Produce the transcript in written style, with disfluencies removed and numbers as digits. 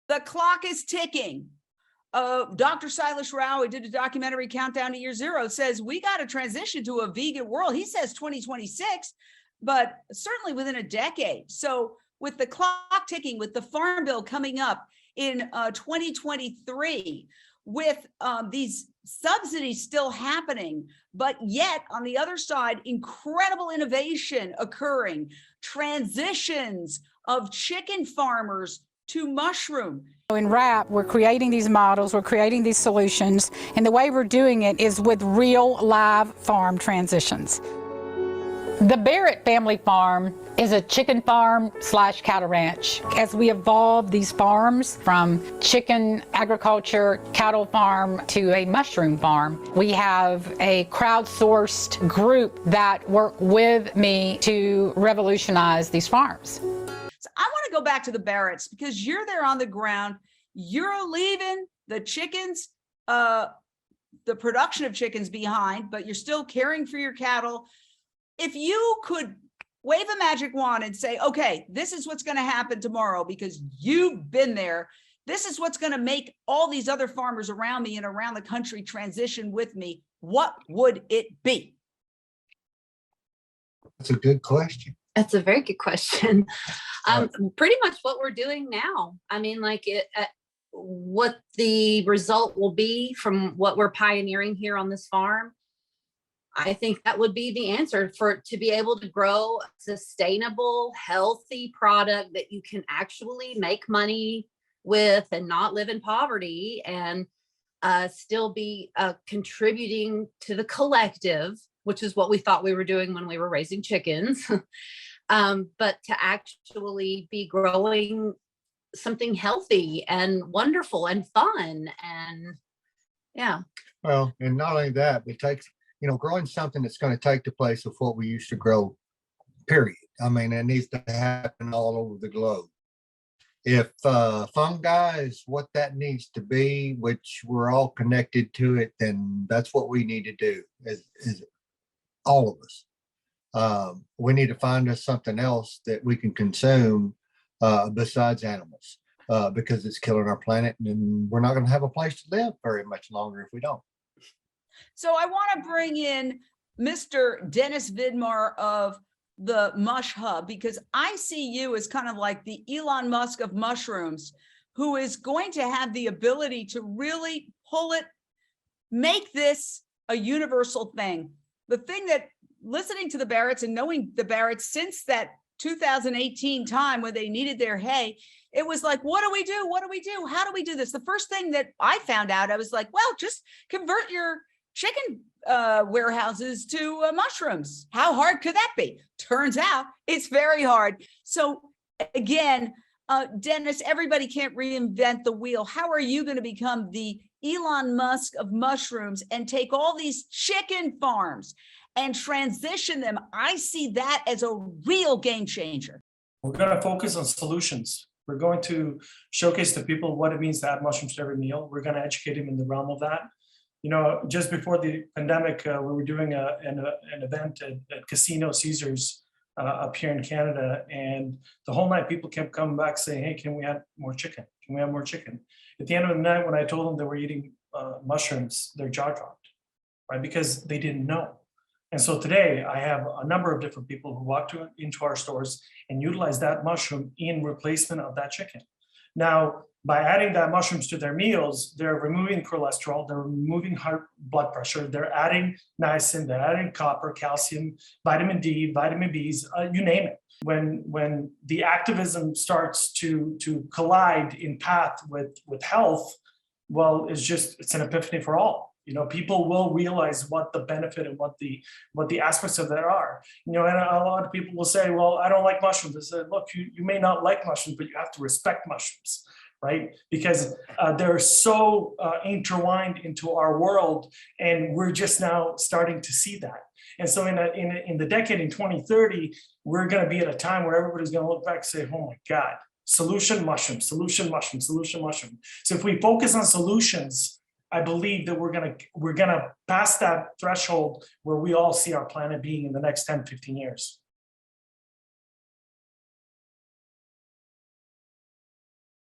The clock is ticking. Dr. Silas Rao, who did a documentary, Countdown to Year Zero, says we got to transition to a vegan world. He says 2026, but certainly within a decade. So with the clock ticking, with the Farm Bill coming up in 2023, with these subsidies still happening, but yet on the other side, incredible innovation occurring, transitions of chicken farmers to mushroom. In RAP, we're creating these models, we're creating these solutions, and the way we're doing it is with real live farm transitions. The Barrett family farm is a chicken farm / cattle ranch. As we evolve these farms from chicken agriculture, cattle farm to a mushroom farm, we have a crowdsourced group that work with me to revolutionize these farms. So I want to go back to the Barretts because you're there on the ground. You're leaving the chickens, the production of chickens behind, but you're still caring for your cattle. If you could wave a magic wand and say, okay, this is what's going to happen tomorrow because you've been there. This is what's going to make all these other farmers around me and around the country transition with me. What would it be? That's a good question. That's a very good question. Pretty much what we're doing now. I mean, like what the result will be from what we're pioneering here on this farm. I think that would be the answer to be able to grow a sustainable, healthy product that you can actually make money with and not live in poverty and still be contributing to the collective, which is what we thought we were doing when we were raising chickens. But to actually be growing something healthy and wonderful and fun. And yeah. Well, and not only that, but it takes, growing something that's going to take the place of what we used to grow, period. I mean, it needs to happen all over the globe. If fungi is what that needs to be, which we're all connected to it, then that's what we need to do, is all of us. We need to find us something else that we can consume besides animals, because it's killing our planet, and we're not going to have a place to live very much longer if we don't. So I want to bring in Mr. Dennis Vidmar of the Mush Hub, because I see you as kind of like the Elon Musk of mushrooms, who is going to have the ability to really pull it, make this a universal thing. The thing that, listening to the Barretts and knowing the Barretts since that 2018 time when they needed their hay, it was like, what do we do? What do we do? How do we do this? The first thing that I found out, I was like, well, just convert your chicken warehouses to mushrooms. How hard could that be? Turns out it's very hard. So again, Dennis, everybody can't reinvent the wheel. How are you going to become the Elon Musk of mushrooms and take all these chicken farms and transition them? I see that as a real game changer. We're going to focus on solutions. We're going to showcase to people what it means to add mushrooms to every meal. We're going to educate them in the realm of that. Just before the pandemic, we were doing an event at Casino Caesars up here in Canada, and the whole night people kept coming back saying, hey, can we have more chicken? Can we have more chicken? At the end of the night, when I told them they were eating mushrooms, their jaw dropped, right? Because they didn't know. And so today I have a number of different people who walk into our stores and utilize that mushroom in replacement of that chicken. Now, by adding that mushrooms to their meals, they're removing cholesterol, they're removing high blood pressure, they're adding niacin, they're adding copper, calcium, vitamin D, vitamin Bs, you name it. When the activism starts to collide in path with health, well, it's an epiphany for all. People will realize what the benefit and what the aspects of that are. And a lot of people will say, well, I don't like mushrooms. I said, look, you may not like mushrooms, but you have to respect mushrooms, right? Because they're so intertwined into our world, and we're just now starting to see that. And so in the decade in 2030, we're going to be at a time where everybody's going to look back and say, oh my God, solution mushroom, solution mushroom, solution mushroom. So if we focus on solutions, I believe that we're gonna pass that threshold where we all see our planet being in the next 10, 15 years.